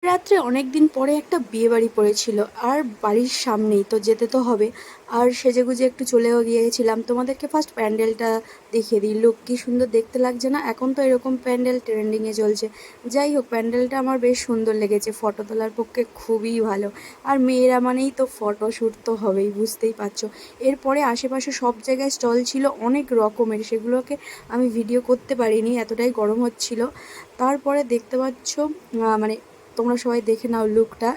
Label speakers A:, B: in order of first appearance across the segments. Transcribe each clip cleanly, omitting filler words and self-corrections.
A: রাত্রে অনেক দিন পরে একটা বিয়ে বাড়ি পড়েছিল, আর বাড়ির সামনেই তো, যেতে তো হবে। আর সেজেগুজে একটু চলেও গিয়েছিলাম। তোমাদেরকে ফার্স্ট প্যান্ডেলটা দেখিয়ে দিই। লুক কি সুন্দর দেখতে লাগছে না? এখন তো এরকম প্যান্ডেল ট্রেন্ডিংয়ে চলছে। যাই হোক, প্যান্ডেলটা আমার বেশ সুন্দর লেগেছে, ফটো তোলার পক্ষে খুবই ভালো। আর মেয়েরা মানেই তো ফটোশ্যুট তো হবেই, বুঝতেই পারছো। এরপরে আশেপাশে সব জায়গায় স্টল ছিল অনেক রকমের, সেগুলোকে আমি ভিডিও করতে পারিনি, এতটাই গরম হচ্ছিল। তারপরে দেখতে পাচ্ছ, মানে তোমরা সবাই দেখে নাও লুকটা।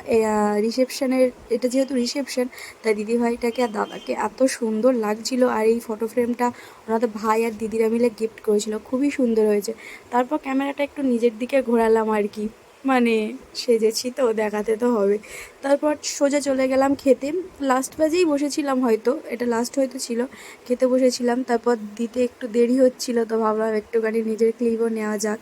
A: রিসেপশনের, এটা যেহেতু রিসেপশন, তাই দিদিভাইটাকে আর দাদাকে এত সুন্দর লাগছিল। আর এই ফটো ফ্রেমটা ওনাদের ভাই আর দিদিরা মিলে গিফট করেছিল, খুবই সুন্দর হয়েছে। তারপর ক্যামেরাটা একটু নিজের দিকে ঘোরালাম আর কি, মানে সেজেছি তো, দেখাতে তো হবে। তারপর সোজা চলে গেলাম খেতে। লাস্ট বাজেই বসেছিলাম, হয়তো এটা লাস্ট হয়তো ছিল। খেতে বসেছিলাম, তারপর দিতে একটু দেরি হচ্ছিল, তো ভাবলাম একটুখানি নিজের ক্লিপও নেওয়া যাক।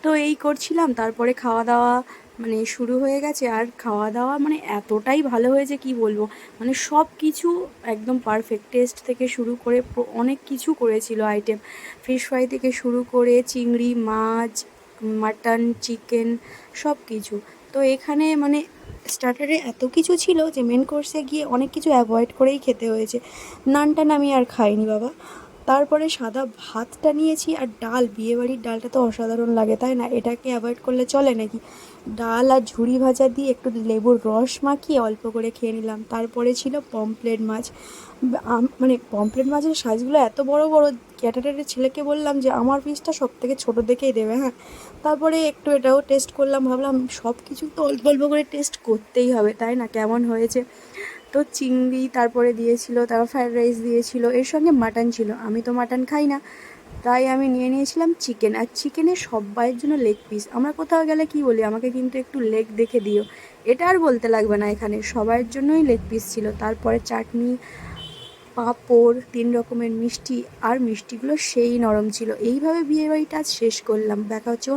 A: তো এই করছিলাম, তারপরে খাওয়া দাওয়া মানে শুরু হয়ে গেছে। আর খাওয়া দাওয়া মানে এতটাই ভালো হয়েছে কি বলবো, মানে সব কিছু একদম পারফেক্ট। টেস্ট থেকে শুরু করে অনেক কিছু করেছিল আইটেম, ফিশ ফ্রাই থেকে শুরু করে চিংড়ি মাছ, মাটন, চিকেন, সব কিছু। তো এখানে মানে স্টার্টারে এত কিছু ছিল যে মেন কোর্সে গিয়ে অনেক কিছু অ্যাভয়েড করেই খেতে হয়েছে। নানটা আমি আর খাইনি বাবা। তারপরে সাদা ভাতটা নিয়েছি, আর ডাল, বিয়েবাড়ির ডালটা তো অসাধারণ লাগে, তাই না? এটাকে অ্যাভয়েড করলে চলে নাকি? ডাল আর ঝুরি ভাজা দিয়ে একটু লেবুর রস মাখিয়ে অল্প করে খেয়ে নিলাম। তারপরে ছিল পমফ্লেট মাছ। মানে পমফ্লেট মাছের সাইজগুলো এত বড় বড়, ক্যাটারের ছেলেকে বললাম যে আমার পিসটা সব থেকে ছোটো দেখেই দেবে, হ্যাঁ। তারপরে একটু এটাও টেস্ট করলাম, ভাবলাম সব কিছু তো অল্প অল্প করে টেস্ট করতেই হবে, তাই না? কেমন হয়েছে। তো চিংড়ি তারপরে দিয়েছিল, তারপর ফ্রায়েড রাইস দিয়েছিল, এর সঙ্গে মাটন ছিল। আমি তো মাটন খাই না, তাই আমি নিয়ে নিয়েছিলাম চিকেন। আর চিকেনের সব্বাইয়ের জন্য লেগ পিস। আমরা কোথাও গেলে কি বলি, আমাকে কিন্তু একটু লেগ দেখে দিও, এটা আর বলতে লাগবে না, এখানে সবাইয়ের জন্যই লেগ পিস ছিল। তারপরে চাটনি, পাঁপড়, 3 রকমের মিষ্টি, আর মিষ্টিগুলো সেই নরম ছিল। এইভাবে বিয়েবাড়িটা আজ শেষ করলাম। দেখা হচ্ছে